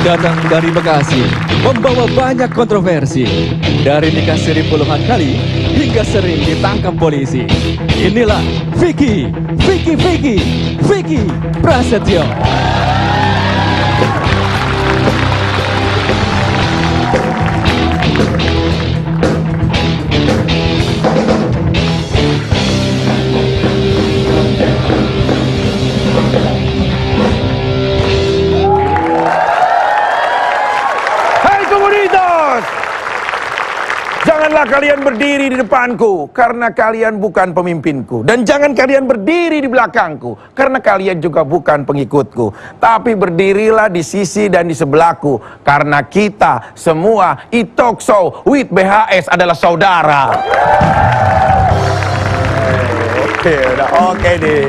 Datang dari Bekasi, membawa banyak kontroversi. Dari nikah siri puluhan kali, hingga sering ditangkap polisi. Inilah Vicky Prasetyo. Janganlah kalian berdiri di depanku, karena kalian bukan pemimpinku. Dan jangan kalian berdiri di belakangku, karena kalian juga bukan pengikutku. Tapi berdirilah di sisi dan di sebelahku, karena kita semua iTalkshow with BHS adalah saudara. Oke, udah oke deh.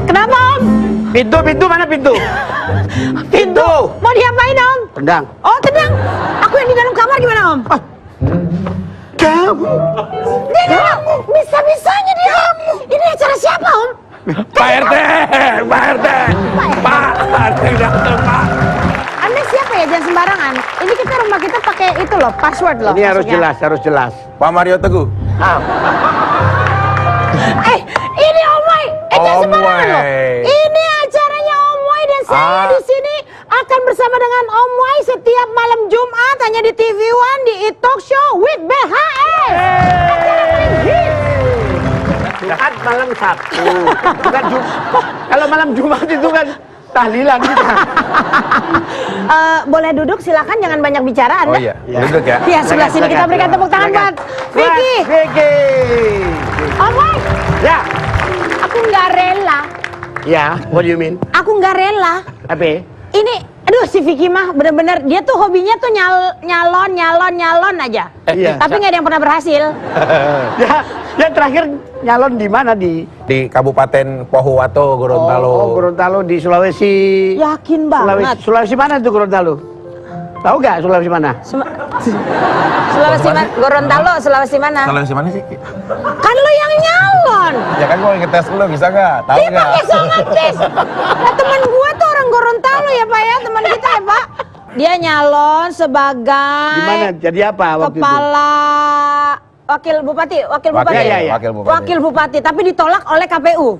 Kenapa, Om? Pintu mana pintu? Pintu. Mau diapain, Om? Tendang. Oh, tenang. Aku yang di dalam kamar gimana, Om? Kamu. Dia bisa-bisanya dia. Ini acara siapa, Om? Pak RT, Pak RT datang, Pak. Anda siapa ya? Jangan sembarangan. Ini rumah kita pakai itu loh, password loh. Ini harus maksudnya. jelas. Pak Mario Teguh. Ini Om Wai. Jangan Om sembarangan loh. Wai. Ini acaranya Om Wai dan saya di sini akan bersama dengan Om Wai setiap malam Jumat hanya di TV One di iTalkshow with BHS. Acara paling hits. Jumat malam Sabtu. Bukan kalau malam Jumat itu kan tahlilan kita. Boleh duduk silakan, jangan banyak bicara Anda. Oh iya, duduk ya. Ya, sebelah sini kita berikan tepuk tangan buat Vicky. Om Wai, Ya. aku nggak rela. Ya, what do you mean? Aku nggak rela. Apa? Ini, aduh si Vicky mah bener-bener dia tuh hobinya tuh nyalon aja. Iya. Tapi nggak ada yang pernah berhasil. Ya terakhir nyalon di mana di Kabupaten Pohuwato, Gorontalo. Oh, Gorontalo di Sulawesi. Yakin banget. Sulawesi mana tuh Gorontalo? Tahu gak Sulawesi mana? Gorontalo, Sulawesi mana? Sulawesi mana sih? Kan lo yang nyalon. Ya kan gue ngetes lu, bisa nggak? Tahu Dia nggak? pakai so ngetes. Nah, teman gua tuh orang Gorontalo ya Pak ya, teman kita ya Pak. Dia nyalon sebagai Di mana? Jadi apa waktu kepala wakil bupati. Ya. Wakil bupati, tapi ditolak oleh KPU.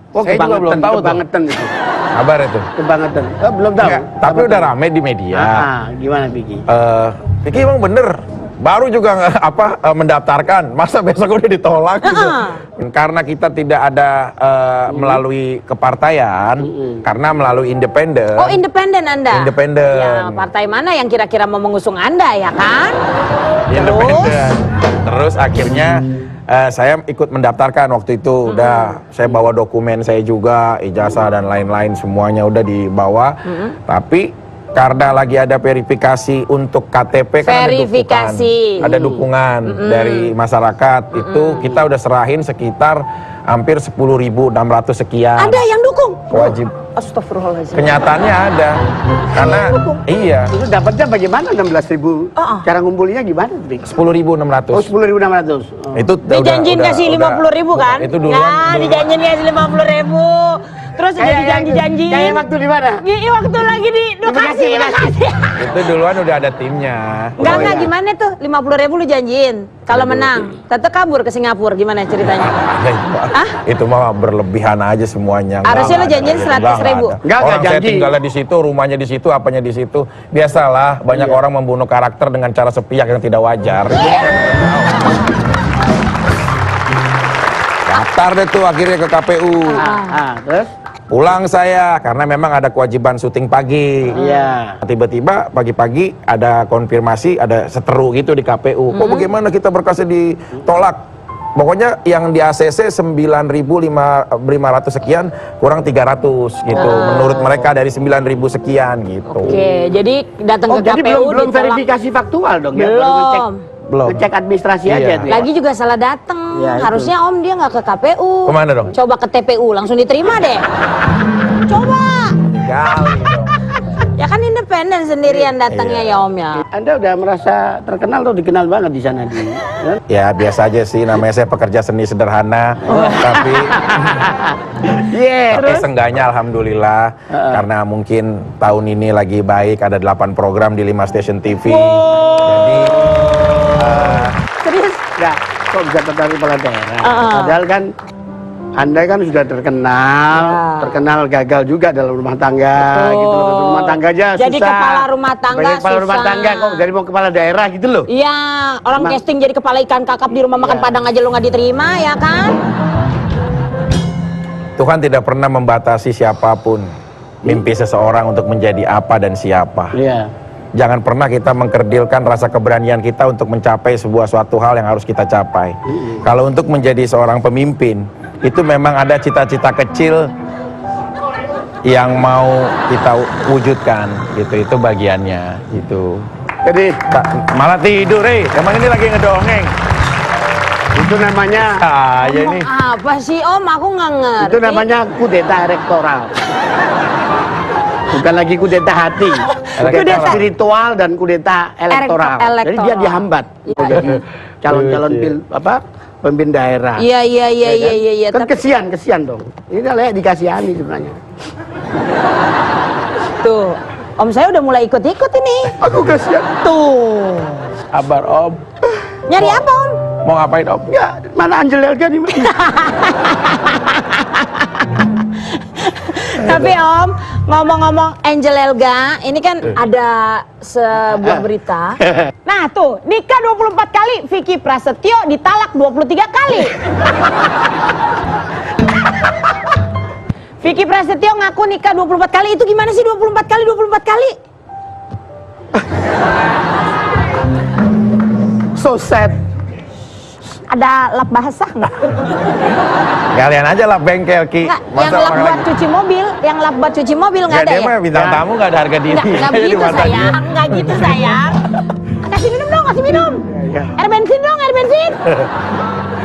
itu? Oh, Saya juga belum tahu tuh. kebangetan itu. Kabar itu. Kebangetan. Oh, belum tahu. Enggak, tapi udah rame di media. Gimana Vicky? Vicky emang bener. Baru juga mendaftarkan, masa besok udah ditolak gitu. Karena kita tidak ada melalui kepartaian, karena melalui independen. Oh, independen Anda? Independen. Ya, partai mana yang kira-kira mau mengusung Anda ya kan? Independen. Terus akhirnya saya ikut mendaftarkan waktu itu. Udah saya bawa dokumen saya juga, ijazah dan lain-lain semuanya udah dibawa. Tapi karena lagi ada verifikasi untuk KTP kan ada dukungan dari masyarakat. Itu kita udah serahin sekitar hampir 10.600 sekian. Ada yang dukung? Wajib. Astagfirullahaladzim. Kenyataannya ada. Karena iya. Itu dapatnya bagaimana 16.000? Cara ngumpulnya gimana, Vicky? 10.600. Oh, 10.600. Itu Dijanjin kasih 50.000 kan? Itu duluan. Nah, dijanjin kasih 50.000. Terus udah dijanji-janji. Kayak waktu di mana? Iya, waktu lagi di Bekasi. Itu duluan udah ada timnya. Enggak, gimana tuh? 50.000 lu janjiin. Kalau menang, tetep kabur ke Singapura. Gimana ceritanya? Itu mah berlebihan aja semuanya. Harusnya lu janjiin 100.000. Enggak Orang saya janji. tinggalnya di situ, rumahnya di situ, apanya di situ. Biasalah, banyak orang membunuh karakter dengan cara sepihak yang tidak wajar. Daftar deh tuh akhirnya ke KPU. Terus? Pulang saya karena memang ada kewajiban syuting pagi. Iya. Tiba-tiba pagi-pagi ada konfirmasi, ada seteru gitu di KPU. Kok bagaimana kita berkasnya ditolak? Pokoknya yang di ACC 9.500 sekian kurang 300 gitu. Menurut mereka dari 9.000 sekian gitu. Oke, jadi datang ke Jadi KPU belum ditolak. verifikasi faktual dong ya? Belum. Ngecek administrasi aja tuh ya? Lagi juga salah datang. Ya, itu. Harusnya Om dia nggak ke KPU. Kemana dong? Coba ke TPU langsung diterima deh. Coba. Kali dong. Ya kan independen sendirian datangnya ya Om ya. Anda udah merasa terkenal atau dikenal banget di sana di? Ya biasa aja sih, namanya saya pekerja seni sederhana, tapi Iya. tapi seenggaknya alhamdulillah karena mungkin tahun ini lagi baik, ada 8 program di 5 stasiun TV. Jadi Serius? Enggak, kok bisa tertarik kepala daerah? Padahal kan Anda kan sudah terkenal gagal juga dalam rumah tangga, gitu loh. Rumah tangga aja susah. Jadi kepala rumah tangga Jadi kepala rumah susah. tangga kok jadi mau kepala daerah gitu loh. Iya, orang casting jadi kepala ikan kakap di rumah makan Padang aja lu nggak diterima ya kan? Tuhan tidak pernah membatasi siapapun mimpi seseorang untuk menjadi apa dan siapa. Iya. Jangan pernah kita mengkerdilkan rasa keberanian kita untuk mencapai suatu hal yang harus kita capai. Kalau untuk menjadi seorang pemimpin, itu memang ada cita-cita kecil yang mau kita wujudkan, gitu. Itu bagiannya, gitu. Jadi Malah tidur, emang ini lagi ngedongeng. itu namanya Ya ini. Apa sih Om? Aku nggak ngerti. itu namanya kudeta elektoral. Bukan lagi kudeta hati, kudeta Kudeta. spiritual dan kudeta elektoral. Jadi dia Elektoral. dihambat untuk jadi calon-calon pemimpin daerah. Iya. Kan Tapi kesian dong. Ini layak dikasihani sebenarnya. tuh, Om saya udah mulai ikut-ikut ini. Aku kasihan. Tuh. Sabar Om. Nyari apa Om? Mau ngapain Om? Ya, mana Angel Elga nih? Tapi Om, ngomong-ngomong Angel Elga, ini kan ada sebuah berita. Nah tuh, nikah 24 kali, Vicky Prasetyo ditalak 23 kali. Vicky Prasetyo ngaku nikah 24 kali, itu gimana sih 24 kali, 24 kali? So sad. Ada lap bahasa nggak? Kalian aja lah bengkel Ki. Nggak, yang lap buat cuci mobil, nggak ada dia ya? mah bintang tamu nggak ada harga diri. Nggak Di begitu mata dia. sayang, nggak gitu sayang. Kasih minum dong, kasih minum. Air bensin dong, air bensin.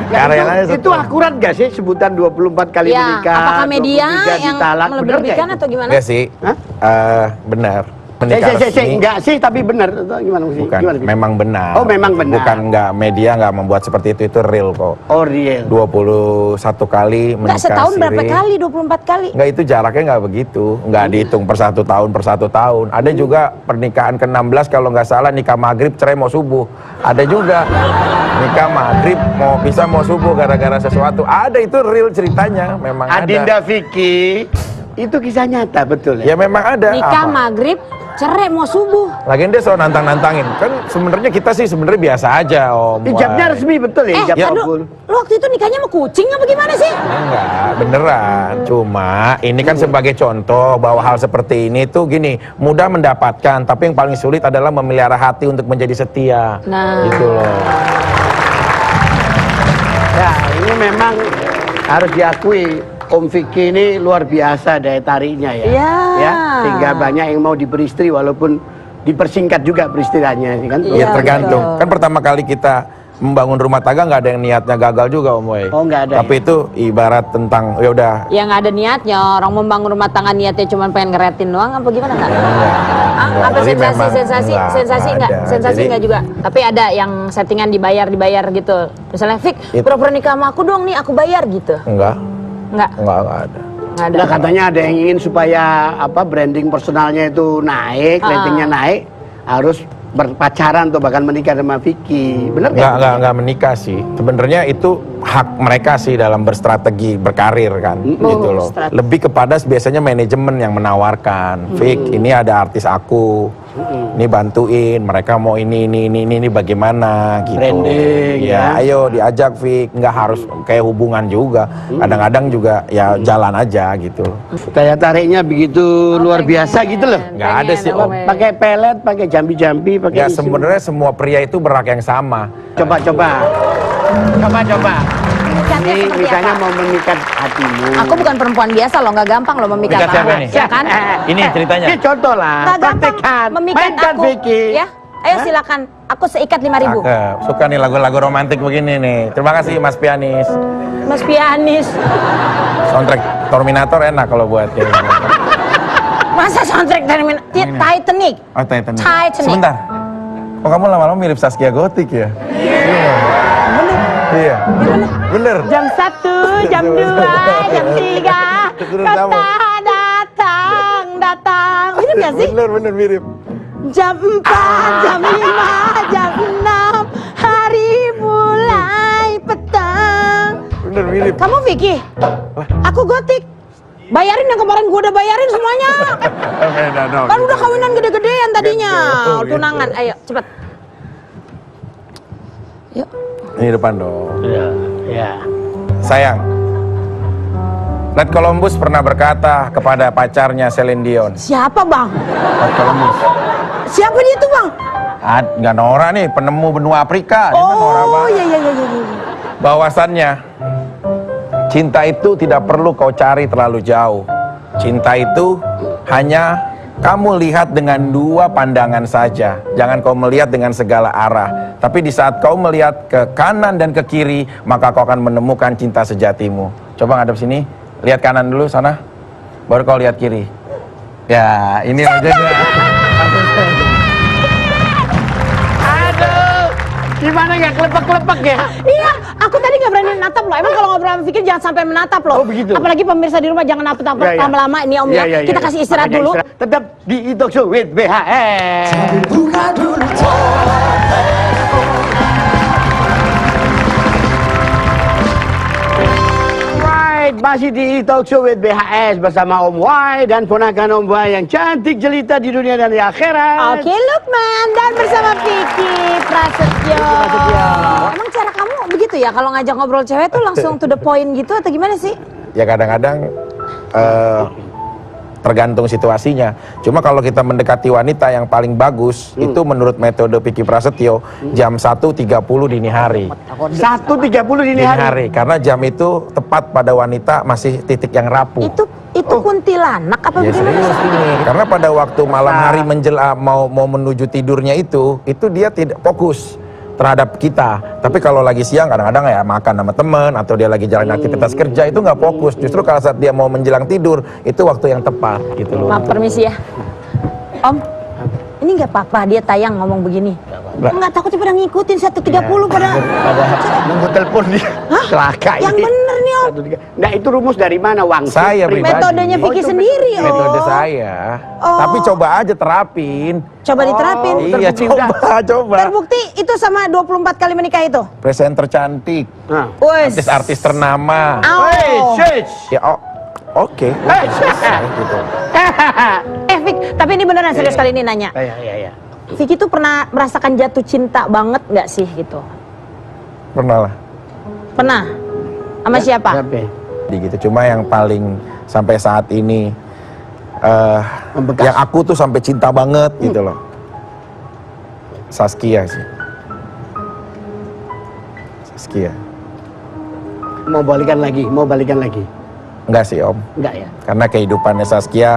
Kalian aja Itu akurat gak sih sebutan 24 kali Ya, menikah? apakah media 23 yang ditalak? Bener melebih-lebihkan nggak atau gimana? Enggak sih. Hah? Benar. Menikah resmi. Enggak sih, tapi benar. Atau gimana sih? Bukan, Gimana sih? memang benar. Oh, memang benar. Bukan enggak, media enggak membuat seperti itu real kok. Oh, real. 21 kali menikah Nggak setahun berapa siri. kali? 24 kali? Enggak, itu jaraknya enggak begitu. Enggak dihitung per 1 tahun per 1 tahun. Ada juga pernikahan ke-16 kalau nggak salah nikah maghrib cerai mau subuh. Ada juga nikah maghrib mau pisah mau subuh gara-gara sesuatu. Ada, itu real ceritanya, memang Adinda ada. Vicky, itu kisah nyata betul ya? Ya memang ada. Nikah Apa? maghrib, cerai mau subuh. Lagian dia selalu nantang-nantangin. Kan sebenarnya kita sih sebenarnya biasa aja, Om. Hijabnya Wai. resmi betul ya? Hijab ya, kabul. Lu waktu itu nikahnya sama kucing apa gimana sih? Enggak, beneran. Cuma ini kan sebagai contoh bahwa hal seperti ini tuh gini, mudah mendapatkan, tapi yang paling sulit adalah memelihara hati untuk menjadi setia. Nah. Gitu loh. Ya, ini memang harus diakui Om Vicky ini luar biasa daya tariknya ya. Iya. Ya, sehingga banyak yang mau diberi istri walaupun dipersingkat juga peristiwanya kan. Iya, Ya tergantung. betul. Kan pertama kali kita membangun rumah tangga nggak ada yang niatnya gagal juga, Om Wei. Oh, nggak ada, Tapi ya? itu ibarat tentang ya udah. Ya nggak ada niatnya, orang membangun rumah tangga niatnya cuma pengen ngeretin doang apa gimana nggak? Enggak. Apa Jadi memang sensasi enggak ada. sensasi Jadi- nggak juga. Tapi ada yang settingan dibayar gitu. Misalnya, Fik, pura-pura nikah sama aku dong nih, aku bayar gitu. Enggak Nggak ada. nggak ada. Nah, katanya ada yang ingin supaya branding personalnya itu naik, ratingnya naik, harus berpacaran atau bahkan menikah sama Vicky. Bener Enggak menikah sih. Sebenarnya itu hak mereka sih dalam berstrategi berkarir kan, gitu loh. strategi. Lebih kepada biasanya manajemen yang menawarkan, Vic, ini ada artis aku, ini bantuin, mereka mau ini bagaimana gitu. Branding, ya. Ayo diajak Vic, nggak harus kayak hubungan juga. Kadang-kadang juga ya jalan aja gitu. Daya tariknya begitu luar biasa gitu loh. Nggak ada sih, Om. Pakai pelet, pakai jambi-jambi, pakai Ya isi. sebenarnya semua pria itu berhak yang sama. Coba. Mikatnya Ini seperti misalnya apa? mau memikat hatimu. Aku bukan perempuan biasa loh, nggak gampang loh memikat Mikat siapa kamu. nih? Ya kan? Ini ceritanya. Ini contoh lah. Nggak gampang Praktekkan. memikat Mainkan aku. Vicky. Ya, ayo silakan. Aku seikat 5.000. Cakep. Suka nih lagu-lagu romantik begini nih. Terima kasih Mas Pianis. Mas pianis. Soundtrack Terminator enak kalau buat ya. Masa soundtrack Titanic? Oh, Titanic. Titanic. Sebentar. Oh, kamu lama-lama mirip Zaskia Gotik ya? Iya. Bener. Jam 1, jam 2, jam 3. Bener sama. Datang. Mirip gak sih? Bener mirip. Jam 4, jam 5, jam 6. Hari mulai petang. Bener mirip. Kamu Vicky? Aku Gotik. Bayarin yang kemarin gua udah bayarin semuanya. Beda dong. Kan udah kawinan gede-gedean tadinya. Oh, gitu. Tunangan. Ayo, cepet. Yuk. Ini depan dong. Iya. Sayang, Nat Columbus pernah berkata kepada pacarnya Celine Dion. Siapa, Bang? Nat Columbus. Siapa dia tuh, Bang? Nggak Nora nih, penemu benua Afrika. Dia mah Nora Oh, banget. iya. Bahwasannya, cinta itu tidak perlu kau cari terlalu jauh. Cinta itu hanya kamu lihat dengan dua pandangan saja. Jangan kau melihat dengan segala arah. Tapi di saat kau melihat ke kanan dan ke kiri, maka kau akan menemukan cinta sejatimu. Coba ngadep sini, lihat kanan dulu sana, baru kau lihat kiri. Ya, ini aja deh. Aduh, gimana nggak kelepek-kelepek ya? Iya, aku tadi nggak berani menatap loh. Emang kalau ngobrol sama Fikri jangan sampai menatap loh. Oh, begitu. Apalagi pemirsa di rumah jangan natap Ya, ya. lama-lama ini Om ya. Kita kasih istirahat Makanya dulu. Tetap di E-Talk Show with BHS. Right, masih di E-Talk Show with BHS bersama Om Y dan ponakan Om Y yang cantik jelita di dunia dan di akhirat. Oke, Lukman dan bersama Vicky Prasetyo. Emang cara kamu begitu ya kalau ngajak ngobrol cewek tuh langsung to the point gitu atau gimana sih? Ya kadang-kadang tergantung situasinya. Cuma kalau kita mendekati wanita yang paling bagus, itu menurut metode Vicky Prasetyo, jam 1.30 dini hari. 1.30 dini hari. Karena jam itu tepat pada wanita masih titik yang rapuh. Itu kuntilanak apa Ya bagaimana? serius ini. Karena pada waktu malam hari menjelang mau menuju tidurnya itu dia tidak fokus terhadap kita. Tapi kalau lagi siang kadang-kadang ya makan sama teman atau dia lagi jalan aktivitas kerja itu nggak fokus. Justru kalau saat dia mau menjelang tidur itu waktu yang tepat gitu loh. Maaf, permisi ya. Om, ini nggak apa-apa dia tayang ngomong begini. Nggak takutnya pada ngikutin 1.30 pada. Nunggu telepon dia. Celaka Yang ini. bener nih Om. Nah itu rumus dari mana Wangsit? Saya pribadi. Metodenya Vicky itu sendiri Om. Metode saya. Oh. Tapi coba aja terapin. Coba diterapin. Iya, coba. Terbukti itu sama 24 kali menikah itu. Presenter cantik, Nah. Wes. artis-artis ternama. Au. Ya, oke. Gitu. Vic, tapi ini beneran serius kali ini nanya. Iya. Vicky tuh pernah merasakan jatuh cinta banget nggak sih gitu? Pernah lah. Pernah? Sama siapa? Gitu. Cuma yang paling sampai saat ini Membekas. yang aku tuh sampai cinta banget gitu loh. Zaskia sih. Zaskia. Mau balikan lagi. Enggak sih Om. Enggak ya? Karena kehidupannya Zaskia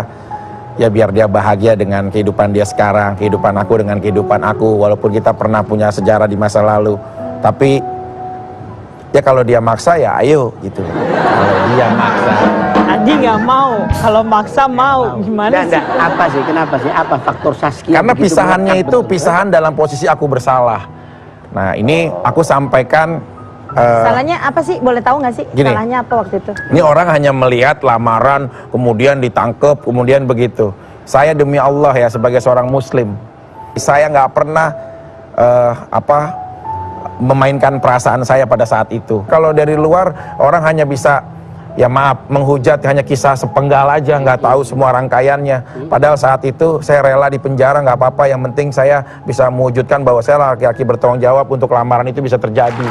ya biar dia bahagia dengan kehidupan dia sekarang, kehidupan aku dengan kehidupan aku, walaupun kita pernah punya sejarah di masa lalu. Tapi ya kalau dia maksa ya ayo gitu. Kalau dia maksa. Tadi nggak mau, kalau maksa mau, gimana sih? Apa sih? Kenapa sih? Apa faktor Zaskia? Karena begitu pisahannya melekat itu betul? pisahan dalam posisi aku bersalah. Nah ini aku sampaikan. Salahnya apa sih? Boleh tahu nggak sih? Gini. Salahnya apa waktu itu? Ini orang hanya melihat lamaran, kemudian ditangkap, kemudian begitu. Saya demi Allah ya sebagai seorang Muslim, saya nggak pernah memainkan perasaan saya pada saat itu. Kalau dari luar orang hanya bisa ya maaf menghujat hanya kisah sepenggal aja, nggak tahu semua rangkaiannya. Padahal saat itu saya rela di penjara nggak apa-apa. Yang penting saya bisa mewujudkan bahwa saya laki-laki bertanggung jawab untuk lamaran itu bisa terjadi.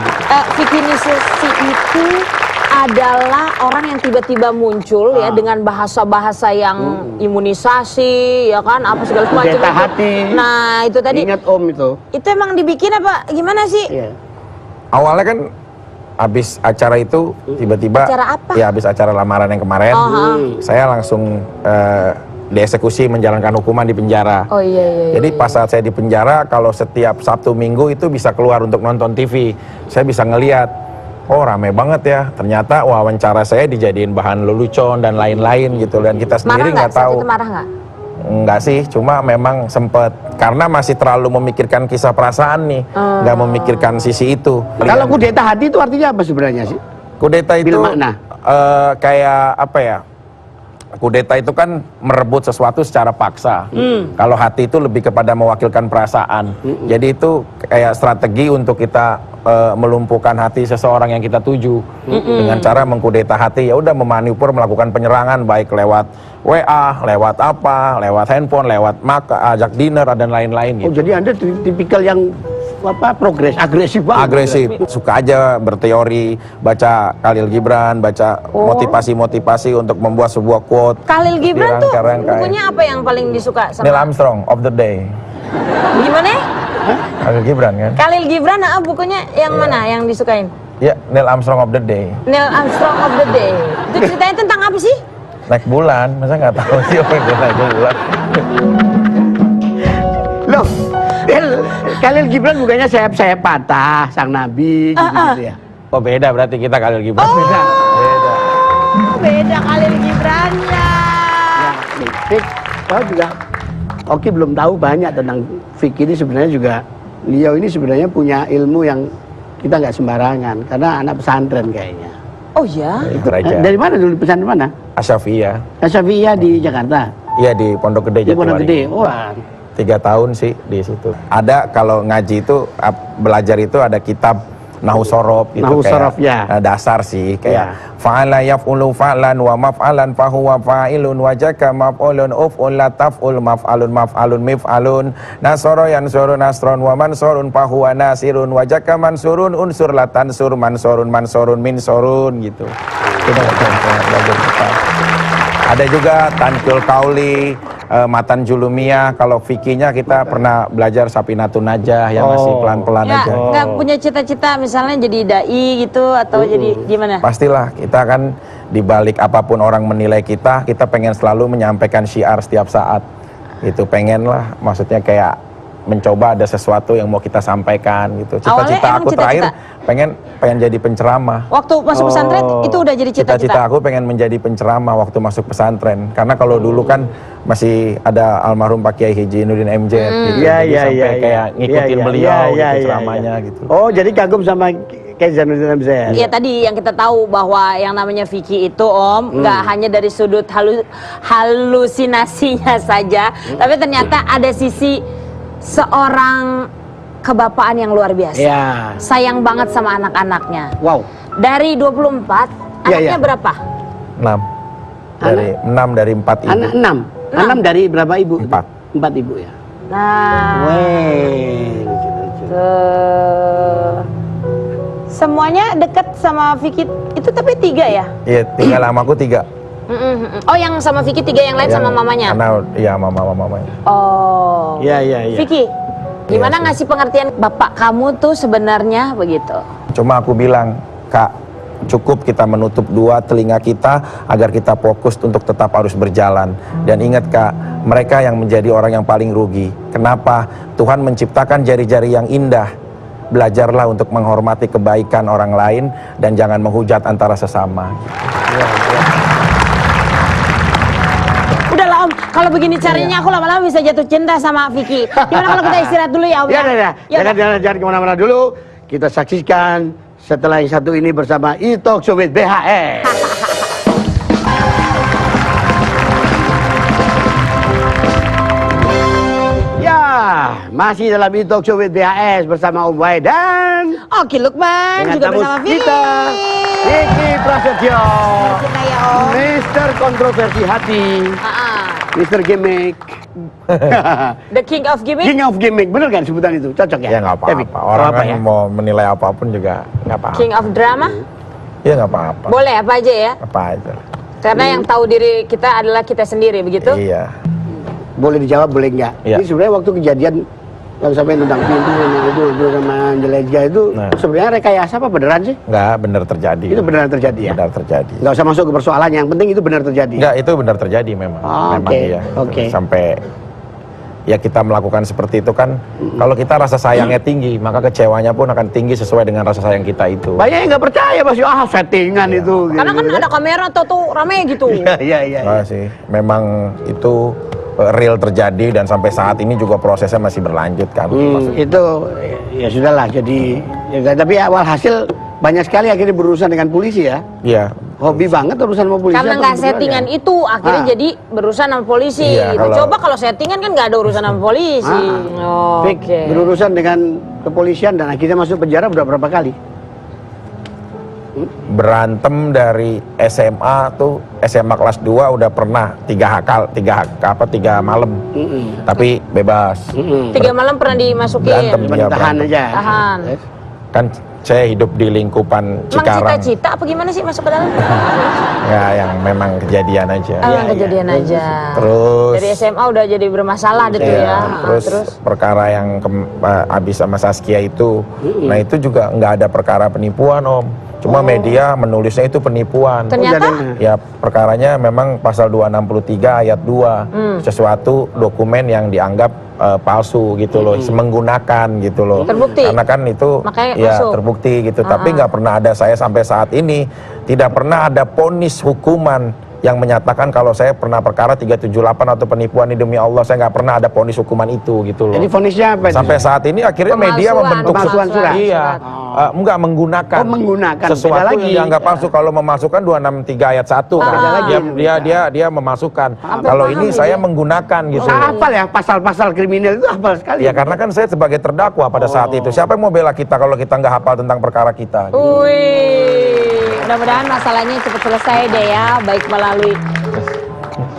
Vicky Nisesi itu adalah orang yang tiba-tiba muncul ya dengan bahasa-bahasa yang imunisasi ya kan apa segala macam Pendeta itu. hati. Nah itu tadi Ingat Om itu. itu emang dibikin apa gimana sih? Iya. Awalnya kan habis acara itu tiba-tiba Acara apa? ya habis acara lamaran yang kemarin saya langsung dieksekusi menjalankan hukuman di penjara. Oh iya. Jadi pas saat saya di penjara kalau setiap Sabtu Minggu itu bisa keluar untuk nonton TV. Saya bisa ngelihat oh rame banget ya. Ternyata wawancara saya dijadiin bahan lelucon dan lain-lain gitu dan kita sendiri nggak tahu. Saat itu marah nggak? Enggak sih, cuma memang sempet karena masih terlalu memikirkan kisah perasaan nih, nggak memikirkan sisi itu. Kalau kudeta hati itu artinya apa sebenarnya sih? Kudeta itu Bil makna. kayak apa ya? Kudeta itu kan merebut sesuatu secara paksa. Kalau hati itu lebih kepada mewakilkan perasaan. Jadi itu kayak strategi untuk kita melumpuhkan hati seseorang yang kita tuju dengan cara mengkudeta hati. Ya udah memanipur, melakukan penyerangan baik lewat WA, lewat apa, lewat handphone, lewat ajak dinner dan lain-lain Oh gitu. jadi Anda tipikal yang agresif banget. Agresif, suka aja berteori, baca Khalil Gibran, baca motivasi-motivasi untuk membuat sebuah quote. Khalil Gibran tuh dirangkai-rangkai. bukunya apa yang paling disuka sama? Neil Armstrong of the Day. Gimana? Khalil Gibran kan? Khalil Gibran, bukunya yang mana yang disukain? Ya, Neil Armstrong of the Day. Neil Armstrong of the Day. Itu ceritanya tentang apa sih? Naik bulan, masa nggak tahu sih apa yang dia naik bulan? Loh, Khalil Gibran bukannya sayap-sayap patah, sang nabi gitu ya. Oh beda berarti kita Khalil Gibran. Beda. Beda. Beda Khalil Gibran ya. Nih, Fik, kau juga Oki belum tahu banyak tentang Fik ini sebenarnya juga beliau ini sebenarnya punya ilmu yang kita nggak sembarangan karena anak pesantren kayaknya. Oh ya? Itu aja. Dari mana dulu pesantren mana? Asyafiyah. Asyafiyah di Jakarta. Iya di Pondok Gede Di Pondok Gede. Jatiwaringin. Wah. 3 tahun sih di situ. Ada kalau ngaji itu belajar itu ada kitab Nahu Sorof itu Nahu kayak Sorof, ya. Dasar sih kayak Ya. fa'ala yaf'ulu fa'lan wa maf'alan fahuwa fa'ilun wa jaka maf'ulun uf'ul la taf'ul maf'alun maf'alun mif'alun nasara yansuru nasron wa mansurun fahuwa nasirun wa jaka mansurun unsur la tansur mansurun mansurun minsurun gitu. Kita belajar kita. Ada juga Tankul Kauli, Matan Julumiyah. Kalau fikinya kita pernah belajar Sapinatun Najah yang masih pelan-pelan aja. Nggak punya cita-cita misalnya jadi dai gitu atau jadi gimana? Pastilah kita kan dibalik apapun orang menilai kita pengen selalu menyampaikan syiar setiap saat. Itu pengen lah, maksudnya kayak mencoba ada sesuatu yang mau kita sampaikan gitu. Cita-cita Awalnya aku emang terakhir cita-cita? pengen jadi penceramah. Waktu masuk pesantren itu udah jadi Cita-cita cita-cita. aku pengen menjadi penceramah waktu masuk pesantren. Karena kalau dulu kan masih ada almarhum Pak Kiai Haji Nurdin MJ gitu. Iya, Jadi iya, sampai iya, kayak iya. ngikutin Iya, beliau iya, gitu iya, ceramahnya iya. gitu. Oh, jadi kagum sama Kiai Zainuddin MZ. Ya tadi yang kita tahu bahwa yang namanya Vicky itu nggak hanya dari sudut halusinasinya saja, tapi ternyata ada sisi seorang kebapaan yang luar biasa. Ya. Sayang banget sama anak-anaknya. Wow. Dari 24, Iya, anaknya iya. berapa? 6 dari 4 ibu. Anak 6. 6 dari berapa ibu? 4. 4 ibu ya. Nah, Weh. semuanya dekat sama Vicky itu tapi 3 ya? Iya, tinggal sama aku 3. Oh, yang sama Vicky 3, yang lain sama mamanya? Karena iya mamanya. Oh. Iya, iya, iya. Vicky, gimana Iya sih. ngasih pengertian bapak kamu tuh sebenarnya begitu? Cuma aku bilang, Kak, cukup kita menutup 2 telinga kita agar kita fokus untuk tetap harus berjalan. Dan ingat Kak, mereka yang menjadi orang yang paling rugi. Kenapa? Tuhan menciptakan jari-jari yang indah. Belajarlah untuk menghormati kebaikan orang lain dan jangan menghujat antara sesama. Udahlah Om, kalau begini caranya aku lama-lama bisa jatuh cinta sama Vicky. Gimana kalau kita istirahat dulu ya Om? Ya, ya. Ya, Jangan kemana-mana dulu. Kita saksikan setelah yang satu ini bersama E-Talk Show with BHS. Ya, masih dalam E-Talk Show with BHS bersama Om Wai dan Oki Lukman dengan juga tamu bersama Vicky. kita, Vicky Prasetyo, Kita ya Om. Mister Kontroversi Hati, Ah, Mister Gimmick, The King of Gimmick. King of Gimmick, bener kan sebutan itu? Cocok ya? Ya nggak Vick? apa-apa. Orang apa kan ya? mau menilai apapun juga nggak apa-apa. King of Drama. Ya nggak apa-apa. Boleh apa aja ya? Apa aja. Karena yang tahu diri kita adalah kita sendiri, begitu? Iya. Boleh dijawab, boleh enggak? Iya. Ini sebenarnya waktu kejadian yang sampai tentang pintu itu sama Anjeleja itu Nah. sebenarnya rekayasa apa beneran sih? Nggak benar terjadi. Itu beneran terjadi ya? Benar terjadi. Nggak usah masuk ke persoalan, yang penting itu benar terjadi. Enggak, itu benar terjadi memang. Oh, Memang oke, iya. oke. Sampai ya kita melakukan seperti itu kan, kalau kita rasa sayangnya tinggi, maka kecewanya pun akan tinggi sesuai dengan rasa sayang kita itu. Banyak yang nggak percaya Mas, settingan Iya. itu. Karena kan ada kamera tuh rame gitu. Iya, iya, iya. Enggak sih, memang itu real terjadi dan sampai saat ini juga prosesnya masih berlanjut kan. Itu ya sudahlah. Jadi ya, tapi awal hasil banyak sekali akhirnya berurusan dengan polisi ya. Iya. Hobi banget urusan sama polisi. Karena atau nggak gimana settingan ya? itu akhirnya jadi berurusan sama polisi. Iya, Gitu. kalau- Coba kalau settingan kan nggak ada urusan sama polisi. Oh, Fik, Oke. berurusan dengan kepolisian dan akhirnya masuk penjara udah berapa kali? Berantem dari SMA tuh, SMA kelas 2 udah pernah 3 malam. Tapi bebas. 3 malam pernah dimasukin. Berantem. Cuma Iya, ditahan berantem. aja. Tahan. Kan saya hidup di lingkupan Emang Cikarang. cita-cita apa gimana sih masuk ke dalam? Ya, yang memang kejadian aja. Ah, kejadian aja. Terus Dari SMA udah jadi bermasalah gitu iya, ya. terus perkara yang abis sama Saskia itu, nah itu juga nggak ada perkara penipuan Om. Cuma media menulisnya itu penipuan. Ternyata Ya perkaranya memang pasal 263 ayat 2 sesuatu dokumen yang dianggap palsu gitu loh, menggunakan gitu loh. Terbukti. Karena kan itu Makanya ya masuk. terbukti gitu. Tapi nggak pernah ada, saya sampai saat ini tidak pernah ada vonis hukuman yang menyatakan kalau saya pernah perkara 378 atau penipuan ini, demi Allah saya nggak pernah ada vonis hukuman itu gitu loh. Jadi vonisnya apa itu? Sampai saat ini akhirnya media membentuk Pemalsuan surat. Iya. Enggak menggunakan. Oh, menggunakan. Beda Sesuatu lagi. yang dianggap palsu. Kalau memasukkan 263 ayat 1 kan. Beda lagi. Dia memasukkan. Kalau ini saya menggunakan gitu. Saya hafal ya pasal-pasal kriminal itu hafal sekali. Ya karena kan saya sebagai terdakwa pada saat itu. Siapa yang mau bela kita kalau kita nggak hafal tentang perkara kita? Gitu. Wih, mudah-mudahan masalahnya cepat selesai deh ya, baik melalui.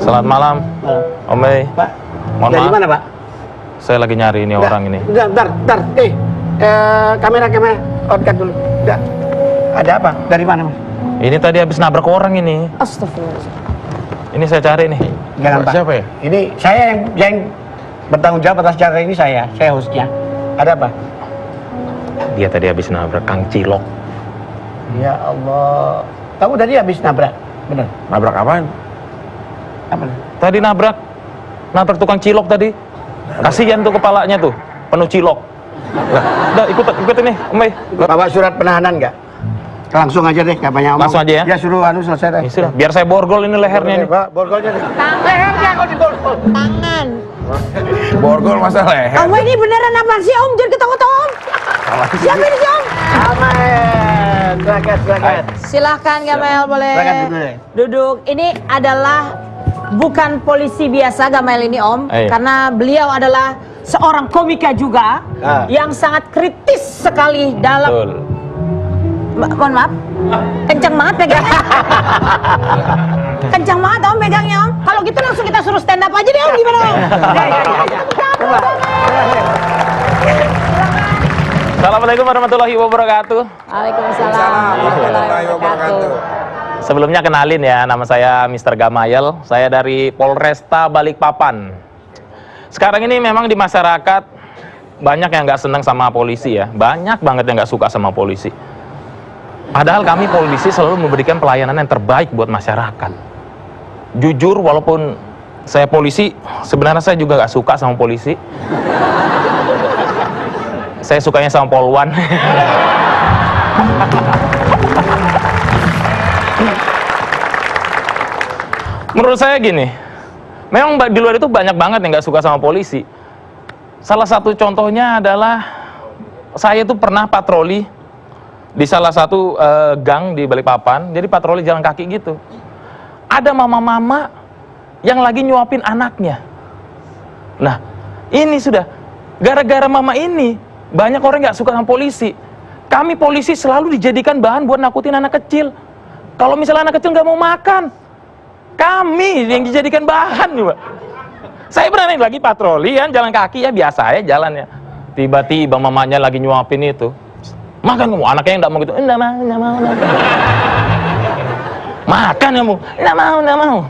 Selamat malam, Om Bey. Pak, Mohon dari maaf, mana Pak? saya lagi nyari ini orang ini. Bentar. Kamera outcut dulu. Udah. Ada apa? Dari mana Mas? Ini tadi habis nabrak orang ini. Astagfirullah. Ini saya cari nih. Jangan Pak. Siapa ya? Ini saya yang bertanggung jawab atas cara ini saya hostnya. Ada apa? Dia tadi habis nabrak Kang Cilok. Ya Allah. Kamu tadi habis nabrak, benar? Nabrak apaan? Apa? Tadi nabrak tukang cilok tadi. Kasihan tuh kepalanya tuh, penuh cilok. Udah ikut ini, Om Bey. Bawa surat penahanan nggak? Langsung aja deh, nggak banyak omong. Langsung aja ya? Ya suruh selesai deh. Ini sudah, biar saya borgol ini lehernya nih. Pak, borgolnya deh. Lehernya kok diborgol. Tangan. Borgol masa leher. Om ini beneran apa sih Om? Jangan ketawa-tawa Om. Siapa ini sih Om? Aman. Silakan. Silahkan Gamel boleh. Silakan duduk deh. Duduk. Ini adalah bukan polisi biasa Gamel ini Om, Iya. karena beliau adalah seorang komika juga yang sangat kritis sekali dalam. Betul. Mohon maaf, kencang banget pegang. Kencang banget Om pegangnya Om. Kalau gitu langsung kita suruh stand up aja deh Om, gimana Om? Assalamualaikum warahmatullahi wabarakatuh. Waalaikumsalam warahmatullahi wabarakatuh. Sebelumnya kenalin ya, nama saya Mr. Gamayel. Saya dari Polresta Balikpapan. Sekarang ini memang di masyarakat banyak yang nggak senang sama polisi ya. Banyak banget yang nggak suka sama polisi. Padahal kami polisi selalu memberikan pelayanan yang terbaik buat masyarakat. Jujur, walaupun saya polisi, sebenarnya saya juga nggak suka sama polisi. Saya sukanya sama Polwan. Menurut saya gini, memang di luar itu banyak banget yang nggak suka sama polisi. Salah satu contohnya adalah saya itu pernah patroli di salah satu gang di Balikpapan, jadi patroli jalan kaki gitu. Ada mama-mama yang lagi nyuapin anaknya. Nah, ini sudah gara-gara mama ini banyak orang nggak suka sama polisi. Kami polisi selalu dijadikan bahan buat nakutin anak kecil. Kalau misalnya anak kecil nggak mau makan, kami yang dijadikan bahan juga. Saya pernah nih lagi patroli kan, jalan kaki ya biasa ya jalan ya. Tiba-tiba mamanya lagi nyuapin itu. Makan kamu, anaknya yang nggak mau gitu. Nggak mau. Makan kamu, nggak mau.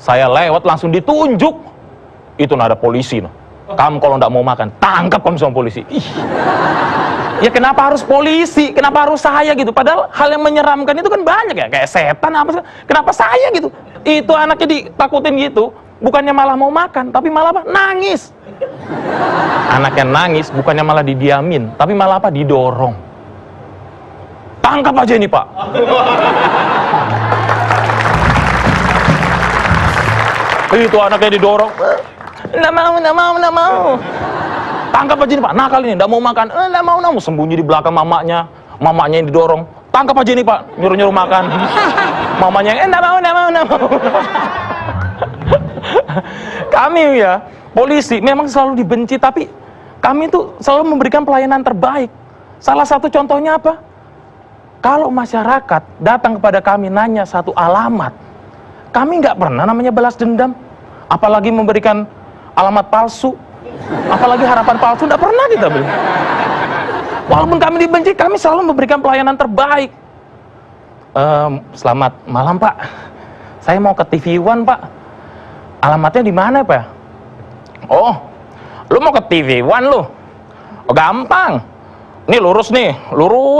Saya lewat langsung ditunjuk. Itu ada polisi. Nah. Kamu kalau nggak mau makan, tangkap kamu sama polisi. Ih. Ya kenapa harus polisi? Kenapa harus saya gitu? Padahal hal yang menyeramkan itu kan banyak ya, kayak setan apa sih? Kenapa saya gitu? Itu anaknya ditakutin gitu, bukannya malah mau makan, tapi malah apa? Nangis. Anaknya nangis, bukannya malah didiamin, tapi malah apa? Didorong. Tangkap aja ini Pak. Itu anaknya didorong. Nggak mau. Tangkap aja nih Pak, nakal ini, nggak mau makan. Nggak mau, sembunyi di belakang mamanya yang didorong. Tangkap aja nih Pak, nyuruh makan. Mamanya, nggak mau. Kami ya, polisi memang selalu dibenci, tapi kami tuh selalu memberikan pelayanan terbaik. Salah satu contohnya apa? Kalau masyarakat datang kepada kami nanya satu alamat, kami nggak pernah namanya balas dendam. Apalagi memberikan alamat palsu, apalagi harapan palsu, nggak pernah kita beli. Walaupun kami dibenci, kami selalu memberikan pelayanan terbaik. Selamat malam Pak, saya mau ke TV One Pak. Alamatnya di mana Pak? Oh, lu mau ke TV One lu? Oh, gampang. Ini lurus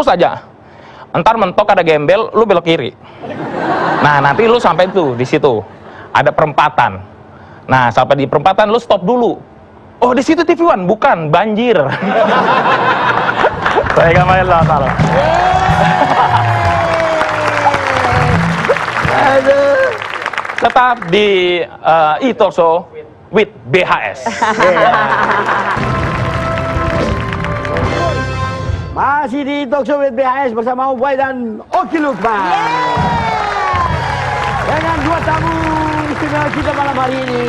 aja. Entar mentok ada gembel, lu belok kiri. Nah, nanti lu sampai tuh di situ. Ada perempatan. Nah, sampai di perempatan lu stop dulu. Oh, di situ TV One, bukan banjir. Saya gak main lah salah. Tetap di e-talk show with BHS. Masih di Talk Show with BHS bersama Om Boy dan Oki Lukman. Dengan dua tamu istimewa kita malam hari ini,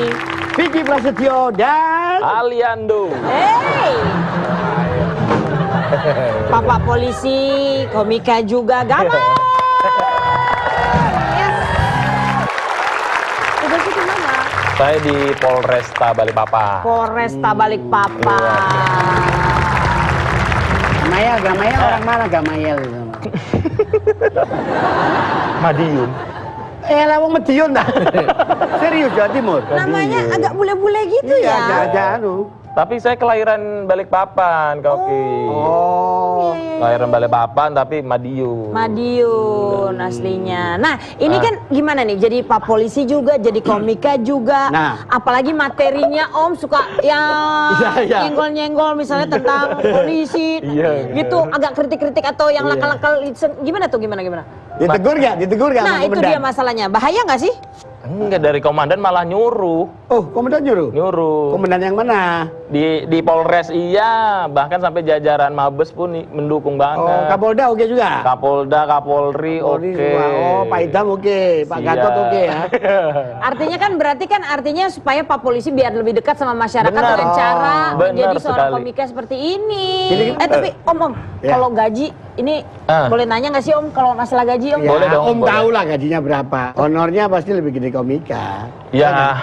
Vicky Prasetyo dan Aliando. Hey. Papa polisi, komika juga, Gamal. Yes. Tugasnya di mana? Saya di Polresta Balikpapan. Polresta Balikpapan. Gamayel orang mana Gamayel? Madiun. Lawang Madiun dah. Serius Jawa Timur. Namanya agak bule-bule gitu Iya, ya. ada anu. Tapi saya kelahiran Balikpapan, Koki. Oh. Kelahiran Balikpapan tapi Madiun. Madiun aslinya. Nah, ini kan gimana nih? Jadi Pak Polisi juga, jadi komika juga. Nah. Apalagi materinya Om suka yang Iya. nyenggol-nyenggol misalnya tentang polisi. Iya. Gitu, agak kritik-kritik atau yang nakal-nakal. Gimana tuh, gimana? Ditegur nggak? Nah, sama itu komandan? dia masalahnya. Bahaya nggak sih? Enggak, dari komandan malah nyuruh. Oh, komandan nyuruh? Komandan yang mana? Di Polres iya, bahkan sampai jajaran Mabes pun mendukung banget. Oh, Kapolda oke juga? Kapolda, Kapolri oke. Semua. Oh, Pak Idam oke, Pak Siap. Gatot oke ya. Artinya kan berarti kan artinya supaya Pak Polisi biar lebih dekat sama masyarakat Benar. dengan cara Benar menjadi seorang sekali. komika seperti ini. Jadi- Tapi Om, Ya. kalau gaji ini boleh nanya nggak sih Om kalau masalah gaji Om? Ya, Boleh dong, Om boleh. tahu lah gajinya berapa. Honornya pasti lebih gede komika. Ya,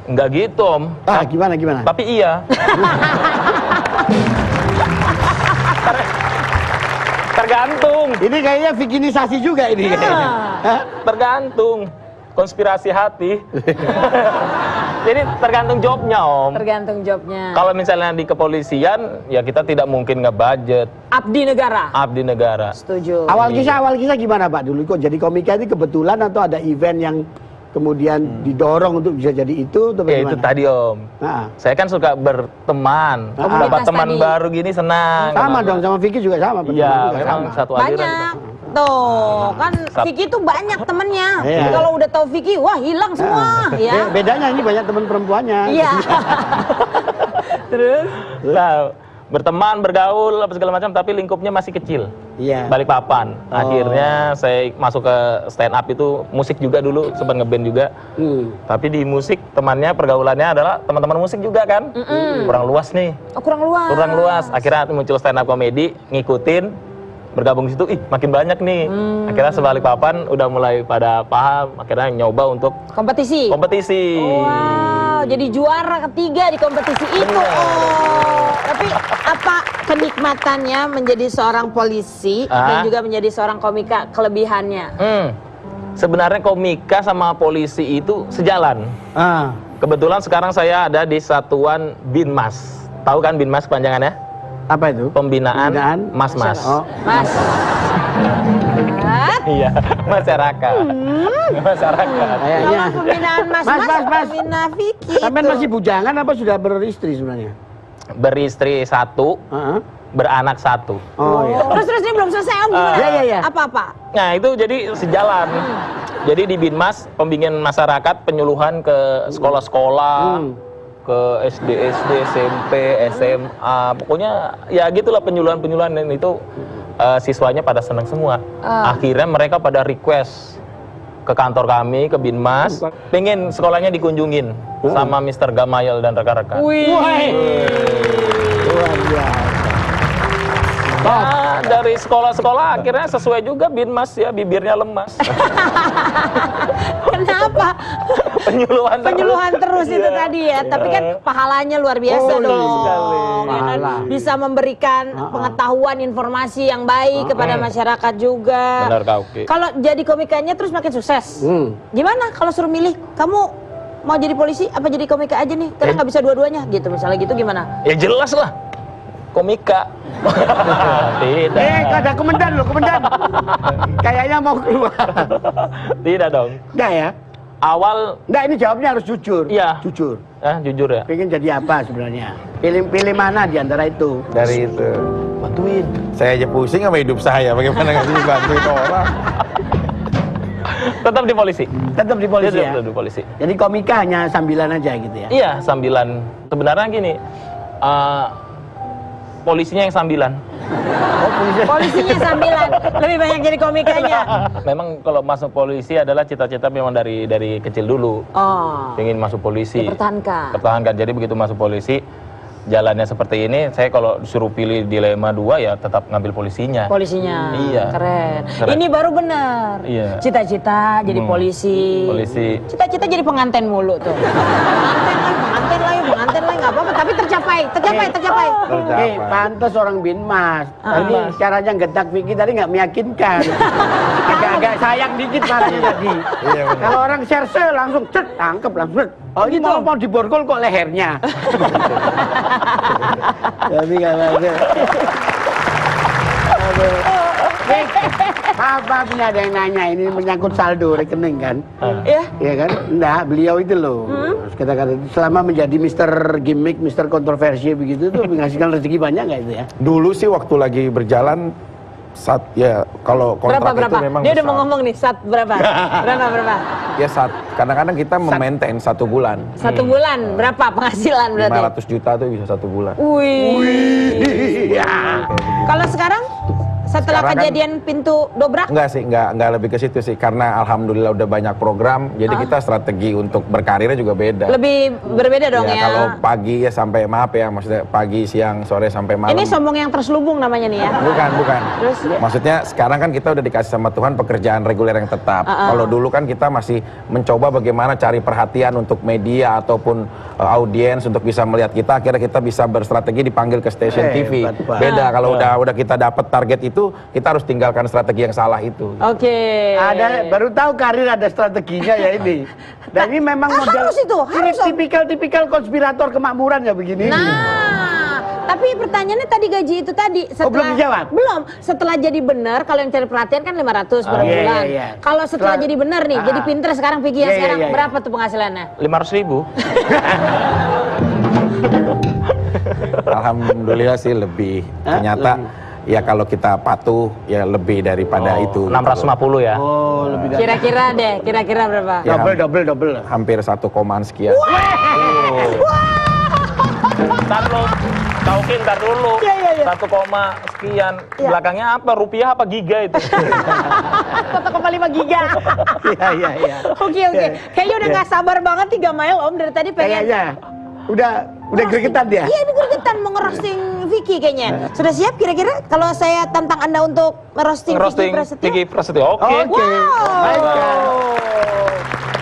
enggak gitu Om. Ah, gimana? Tapi iya. Tergantung. Ini kayaknya bikinisasi juga ini. Hah? Tergantung. Konspirasi hati. Jadi tergantung jobnya Om. Tergantung jobnya. Kalau misalnya di kepolisian, ya kita tidak mungkin ngebudget. Abdi negara. Abdi negara. Setuju. Awal kisah gimana Pak dulu? Kok jadi komika ini kebetulan atau ada event yang kemudian didorong untuk bisa jadi itu atau Ya itu bagaimana? tadi Om. Nah, Saya kan suka berteman. Komunitas Dapat teman tadi. baru gini senang. sama Memang. dong sama Vicky juga sama. Iya, berteman juga memang sama. satu aliran. Banyak. Tuh, kan Sab- Vicky tuh banyak temennya. Iya. Kalau udah tahu Vicky, wah hilang semua, ya. Bedanya ini banyak teman perempuannya. Iya. Terus? Lah, berteman, bergaul, apa segala macam, tapi lingkupnya masih kecil. Iya. Balikpapan. Akhirnya saya masuk ke stand up itu musik juga dulu, sempat ngeband juga. Tapi di musik temannya pergaulannya adalah teman-teman musik juga kan. Kurang luas nih. Oh, kurang luas. Kurang luas. Akhirnya muncul stand up komedi, ngikutin, bergabung di situ, makin banyak nih. Akhirnya Sebalikpapan udah mulai pada paham, akhirnya nyoba untuk Kompetisi. kompetisi. Wow, jadi juara ketiga di kompetisi itu. Oh, tapi apa kenikmatannya menjadi seorang polisi dan juga menjadi seorang komika, kelebihannya? Sebenarnya komika sama polisi itu sejalan. Ah. Kebetulan sekarang saya ada di satuan Binmas. Tahu kan Binmas kepanjangannya? Apa itu? Pembinaan Mas-mas. Oh. Mas. Iya, masyarakat. Masyarakat. Kayaknya. Kalau pembinaan mas-mas, Mas. pembina Vicky Sampai itu. masih bujangan apa sudah beristri sebenarnya? Beristri satu, Heeh. beranak satu. Oh iya. Terus ini belum selesai Om, gimana? Iya. Apa-apa? Nah itu jadi sejalan. Jadi di Binmas pembinaan masyarakat, penyuluhan ke sekolah-sekolah, ke SD, SMP, SMA, pokoknya ya gitulah penyuluhan-penyuluhan, dan itu siswanya pada senang semua. Akhirnya mereka pada request ke kantor kami, ke Binmas, pengen sekolahnya dikunjungin sama Mr. Gamayel dan rekan-rekan. Luar biasa. Ya, dari sekolah-sekolah akhirnya sesuai juga Binmas ya, bibirnya lemas. Kenapa? Penyuluhan terus itu Iya, tadi ya. iya. Tapi kan pahalanya luar biasa Oh, iya, dong. sekali. Ya kan? Pahala. Bisa memberikan pengetahuan, informasi yang baik kepada masyarakat juga. Benar Kak Uki. Kalau jadi komikanya terus makin sukses. Gimana kalau suruh milih, kamu mau jadi polisi apa jadi komika aja nih? Karena nggak bisa dua-duanya gitu. Misalnya gitu gimana? Ya jelas lah, komika. Tidak. Ada komandan loh, komandan. Kayaknya mau keluar. Tidak dong. Enggak ya? Awal, Enggak, ini jawabnya harus jujur. Iya. Jujur. jujur ya. Pengen jadi apa sebenarnya? Pilih mana di antara itu? Dari itu. Bantuin. Saya aja pusing sama hidup saya, bagaimana nggak sih bantuin orang? Tetap di polisi. Tetap di polisi ya? Tetap di polisi. Jadi komika hanya sambilan aja gitu ya? Iya, sambilan. Sebenarnya gini, polisinya yang sambilan. Oh, polisi. Polisinya sambilan, lebih banyak jadi komikanya. Memang kalau masuk polisi adalah cita-cita memang dari kecil dulu. Oh, Ingin masuk polisi. dipertahankan. Pertahankan. Jadi begitu masuk polisi, jalannya seperti ini, saya kalau disuruh pilih dilema dua ya tetap ngambil polisinya. Polisinya, Iya. keren. Keren. Ini baru benar. Iya. Cita-cita jadi polisi. Polisi. Cita-cita jadi pengantin mulu tuh. Pengantin lah, nggak apa-apa. Tapi tercapai. Pantas orang Binmas. Tadi caranya getak Vicky tadi nggak meyakinkan. Agak-agak sayang dikit marahnya tadi. Iya, benar. Kalau orang serse langsung cet, tangkep langsung. Oh ini mau diborgol kok lehernya. Tapi nggak ada. Maaf ini ada yang nanya, ini menyangkut saldo rekening kan? Ya. Iya kan? Enggak, beliau itu loh. Kata-kata selama menjadi Mr. Gimmick, Mr. Kontroversi begitu tuh menghasilkan rezeki banyak nggak itu ya? Dulu sih waktu lagi berjalan saat ya kalau kontrak Berapa? itu memang Dia udah besar. mau ngomong nih, saat berapa? Berapa? Ya saat kadang-kadang kita memaintain 1 bulan. 1 bulan, berapa penghasilan berarti? 500 juta tuh bisa 1 bulan. Wih. Kalau sekarang? Setelah Sekarang kan- kejadian pintu dobrak? Enggak sih, enggak lebih ke situ sih, karena alhamdulillah udah banyak program, jadi kita strategi untuk berkarirnya juga beda. Lebih berbeda dong ya. Kalau pagi ya sampai, maaf ya, maksudnya pagi, siang, sore sampai malam. Ini sombong yang terselubung namanya nih ya. Bukan. Terus? Maksudnya sekarang kan kita udah dikasih sama Tuhan pekerjaan reguler yang tetap. Kalau dulu kan kita masih mencoba bagaimana cari perhatian untuk media ataupun audiens untuk bisa melihat kita. Akhirnya kita bisa berstrategi dipanggil ke stasiun TV. Hebat, Pak. Beda kalau udah kita dapat target itu, kita harus tinggalkan strategi yang salah itu. Oke. Ada baru tahu karir ada strateginya ya ini. Dan ini memang model harus itu, harus, Om. tipikal konspirator kemakmuran ya begini. Nah, tapi pertanyaannya tadi gaji itu tadi belum dijawab? Belum. Setelah jadi benar, kalau yang cari perhatian kan 500 per Iya, bulan. iya. Kalau setelah jadi benar nih, jadi pinter sekarang Vicky yang Iya, sekarang iya, iya. berapa tuh penghasilannya? 500.000. Alhamdulillah sih lebih. Ternyata ya kalau kita patuh ya lebih daripada itu. 650 ya. Oh, lebih dari Kira-kira berapa? Ya, double. hampir 1 sekian. Ntar lo, ntar dulu. 1, sekian. Belakangnya apa? Rupiah apa giga itu? 1,5 giga. Iya. Oke. Kayaknya udah nggak sabar banget 3 mile Om dari tadi pengen. Kayaknya udah gregetan dia. Iya, ini gregetan mau ngerosting Vicky kayaknya. Sudah siap kira-kira kalau saya tantang Anda untuk ngerosting Vicky Prasetyo? Vicky Prasetyo. Oke. Oke. Baikkan.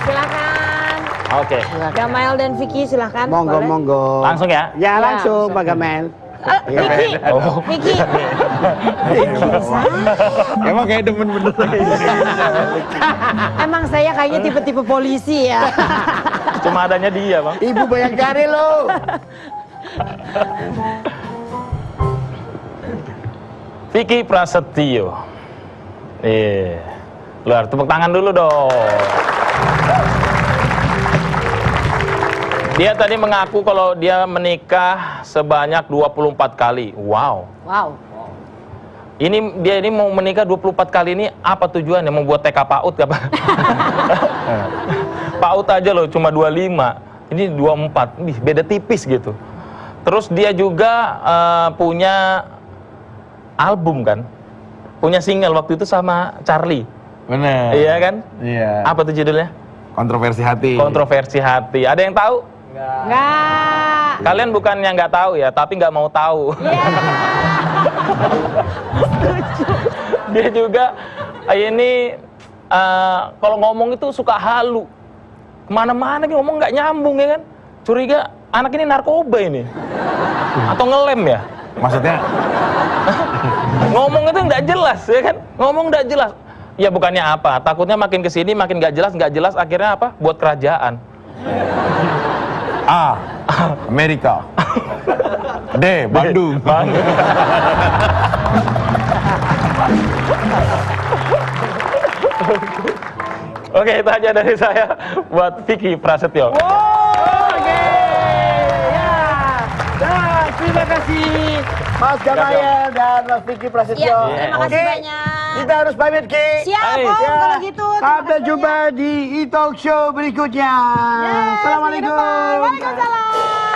Silakan. Oke. Gamael dan Vicky silakan. Boleh? Monggo. Langsung ya. Ya langsung Pak Gamel. Vicky. Vicky. Emang kayak demen bener. Emang saya kayaknya tipe-tipe polisi ya. Cuma adanya dia, Bang. Ibu Bayangkari lo. Vicky Prasetyo. Luar, tepuk tangan dulu dong. Dia tadi mengaku kalau dia menikah sebanyak 24 kali. Wow. Dia ini mau menikah 24 kali ini apa tujuannya? Mau buat TK PAUD apa? PAUD aja loh cuma 25. Ini 24, nih beda tipis gitu. Terus dia juga punya album kan, punya single waktu itu sama Charlie. Bener. Iya kan? Iya. Apa tuh judulnya? Kontroversi hati. Kontroversi hati. Ada yang tahu? Enggak. Kalian bukannya nggak tahu ya, tapi nggak mau tahu. Dia juga ini kalau ngomong itu suka halu. Kemana-mana dia ngomong nggak nyambung ya kan? Curiga anak ini narkoba ini atau ngelem ya? Maksudnya? Ngomong itu nggak jelas ya kan? Ngomong nggak jelas. Ya bukannya apa? Takutnya makin kesini makin nggak jelas. Akhirnya apa? Buat kerajaan. A. Amerika. D. Bandung. Oke, itu aja dari saya buat Vicky Prasetyo. Oke, ya. Nah, terima kasih Mas Gamayel dan Mas Vicky Prasetyo. Iya, terima kasih Oke, banyak. Kita harus pamit, Ki. Siap, Hai. Om, Ya. kalau gitu. terima Sampai kasih. jumpa di e-talk show berikutnya. Ya, Assalamualaikum. Waalaikumsalam.